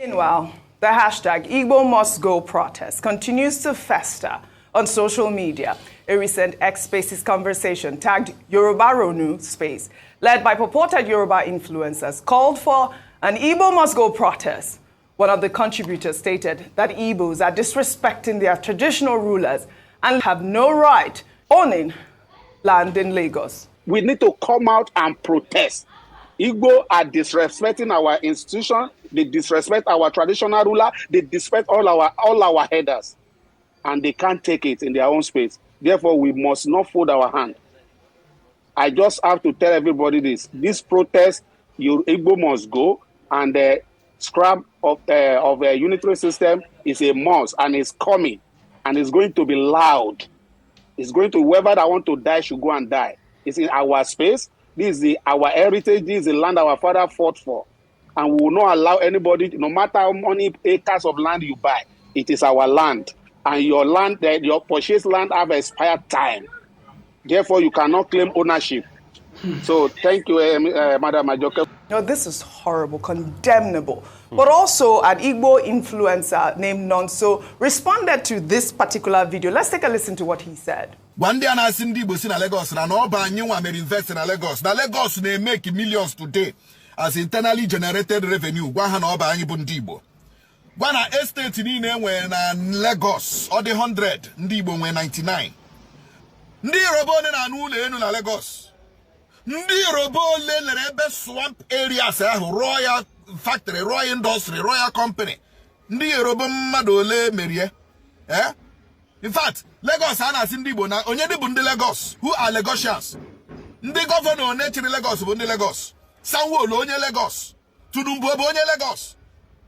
Meanwhile, the hashtag Igbo must go protest continues to fester on social media. A recent X Spaces conversation tagged Yoruba Ronu Space, led by purported Yoruba influencers, called for an Igbo must go protest. One of the contributors stated that Igbos are disrespecting their traditional rulers and have no right owning land in Lagos. We need to come out and protest. Igbo are disrespecting our institution, they disrespect our traditional ruler, they disrespect all our headers, and they can't take it in their own space. Therefore, we must not fold our hand. I just have to tell everybody this protest, Igbo must go, and the scrap of a unitary system is a must, and it's coming, and it's going to be loud. It's going to, whoever that want to die should go and die. It's in our space. This is our heritage. This is the land our father fought for. And we will not allow anybody, no matter how many acres of land you buy, it is our land. And your land, your purchased land have expired time. Therefore, you cannot claim ownership. So thank you, Madam Majoke. No, this is horrible, condemnable. But also, an Igbo influencer named Nonso responded to this particular video. Let's take a listen to what he said. One day, I see Igbo in Lagos, and all by new one may invest in Lagos. Now, Lagos they make millions today as internally generated revenue. One over Igbo. One estate in when Lagos or the 100, Igbo when 99. Ndi robone na nule enu na Lagos. Ndi robole lerebe swamp areas royal factory, royal industry, royal company. Ndi robo madole merie. In fact, Lagos ana sindi Igbo na onye di bundi Lagos. Who are Lagosians? Ndi governor onechiri Lagos bundi Lagos. Sanwo-Olu onye Lagos. Tunumbu onye Lagos.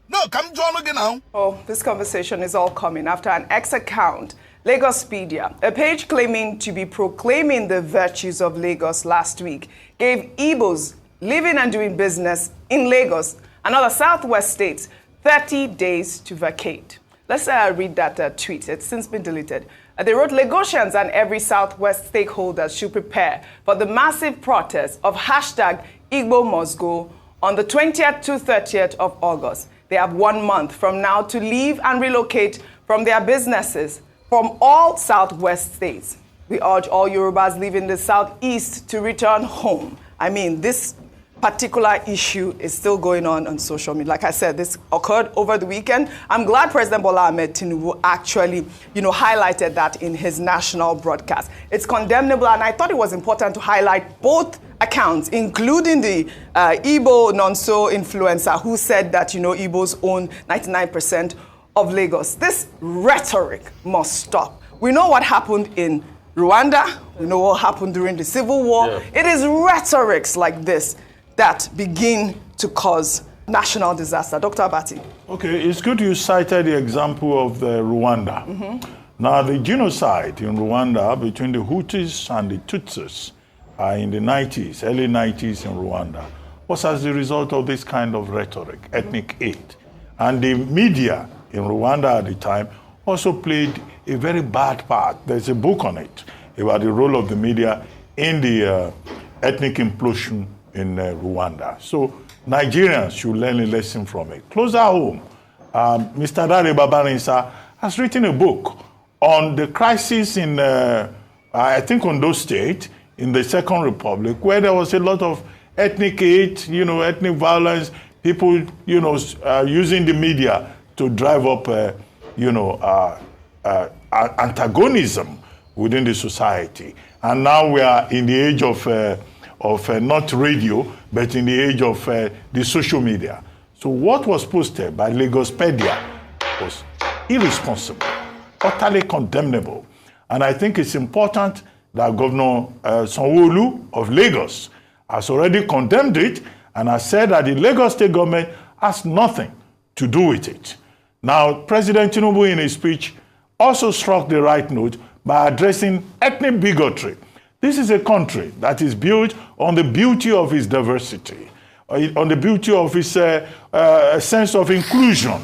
No, come join again now. Oh, this conversation is all coming after an X account, Lagospedia, a page claiming to be proclaiming the virtues of Lagos last week, gave Igbos living and doing business in Lagos and other southwest states 30 days to vacate. Let's read that tweet. It's since been deleted. They wrote, Lagosians and every southwest stakeholder should prepare for the massive protest of hashtag Igbo must go on the 20th to 30th of August. They have 1 month from now to leave and relocate from their businesses from all southwest states. We urge all Yorubas living the southeast to return home. I mean, this particular issue is still going on social media. Like I said, this occurred over the weekend. I'm glad President Bola Ahmed Tinubu actually, highlighted that in his national broadcast. It's condemnable, and I thought it was important to highlight both accounts, including the Igbo Nonso influencer who said that, Igbos own 99% of Lagos. This rhetoric must stop. We know what happened in Rwanda. We know what happened during the Civil War. Yeah. It is rhetorics like this that begin to cause national disaster. Dr. Abati. Okay, it's good you cited the example of the Rwanda. Mm-hmm. Now, the genocide in Rwanda between the Hutus and the Tutsis in the 90s, early 90s in Rwanda, was as a result of this kind of rhetoric, ethnic hate. And the media in Rwanda at the time also played a very bad part. There's a book on it about the role of the media in the ethnic implosion in Rwanda. So Nigerians should learn a lesson from it. Closer home, Mr. Dare Babarinsa has written a book on the crisis in, I think, Ondo State, in the Second Republic, where there was a lot of ethnic hate, ethnic violence, people, using the media to drive up, antagonism within the society. And now we are in the age of not radio, but in the age of the social media. So what was posted by Lagospedia was irresponsible, utterly condemnable. And I think it's important that Governor Sanwo-Olu of Lagos has already condemned it and has said that the Lagos state government has nothing to do with it. Now, President Tinubu in his speech also struck the right note by addressing ethnic bigotry. This is a country that is built on the beauty of its diversity, on the beauty of its sense of inclusion.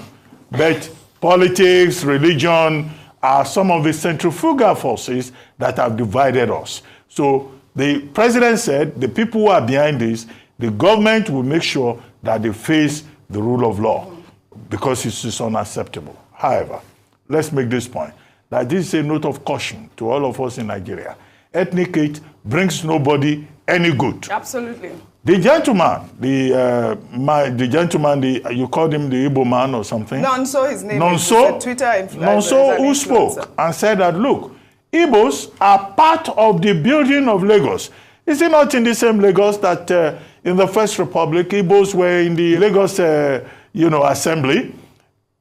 But politics, religion are some of the centrifugal forces that have divided us. So the president said the people who are behind this, the government will make sure that they face the rule of law. because it is unacceptable. However, let's make this point, that this is a note of caution to all of us in Nigeria. Ethnic hate brings nobody any good. Absolutely. The gentleman, you called him the Igbo man or something? Nonso, his name Nonso, is Twitter influencer. Nonso, who spoke and said that, look, Igbos are part of the building of Lagos. Is it not in the same Lagos that in the First Republic, Igbos were in the Lagos, assembly?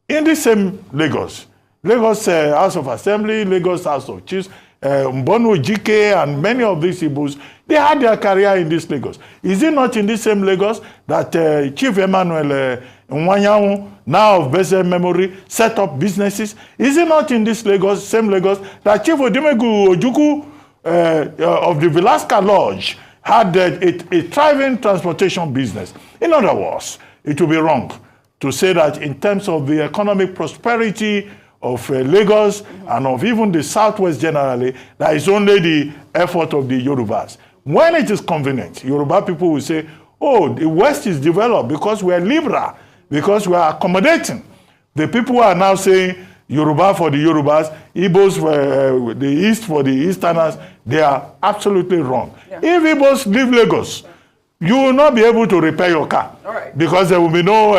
In the same Lagos. Lagos House of Assembly, Lagos House of Chiefs, Mbono Jike, and many of these Igbos, they had their career in this Lagos. Is it not in this same Lagos that Chief Emmanuel Nwanyanwu, now of blessed memory, set up businesses? Is it not in this Lagos, same Lagos, that Chief Odimegu Ojukwu of the Velasca Lodge had a thriving transportation business? In other words, it would be wrong to say that in terms of the economic prosperity of Lagos and of even the Southwest generally, that is only the effort of the Yorubas. When it is convenient, Yoruba people will say, oh, the West is developed because we are liberal, because we are accommodating. The people are now saying Yoruba for the Yorubas, Igbos for the East for the Easterners. They are absolutely wrong. Yeah. If Igbos leave Lagos, you will not be able to repair your car. All right. Because there will be no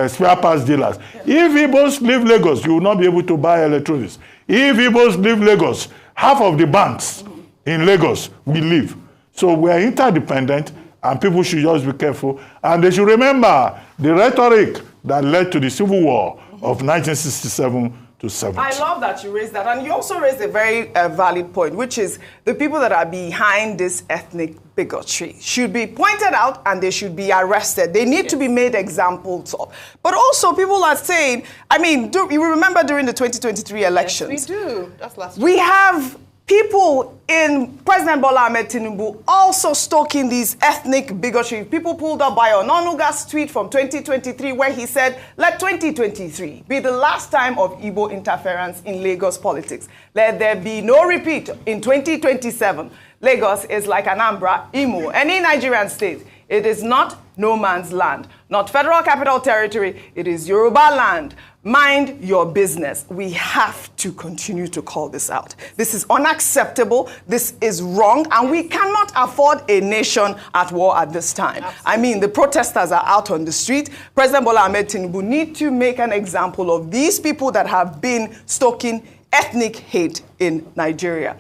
spare parts dealers. Yeah. If Igbos leave Lagos, you will not be able to buy electronics. If Igbos leave Lagos, half of the banks in Lagos will leave. So we are interdependent, and people should just be careful. And they should remember the rhetoric that led to the Civil War of 1967 to 70. I love that you raised that. And you also raised a very valid point, which is the people that are behind this ethnic bigotry should be pointed out and they should be arrested. They need to be made examples of. But also people are saying, I mean, you remember during the 2023 elections. Yes, we do. That's last week. We have people in President Bola Ahmed Tinubu also stoking these ethnic bigotry. People pulled up by Ononuga's tweet from 2023 where he said, let 2023 be the last time of Igbo interference in Lagos politics. Let there be no repeat in 2027. Lagos is like Anambra, Imo, any Nigerian state. It is not no man's land, not Federal Capital Territory. It is Yoruba land. Mind your business. We have to continue to call this out. This is unacceptable. This is wrong. And we cannot afford a nation at war at this time. Absolutely. I mean, the protesters are out on the street. President Bola Ahmed Tinubu need to make an example of these people that have been stoking ethnic hate in Nigeria.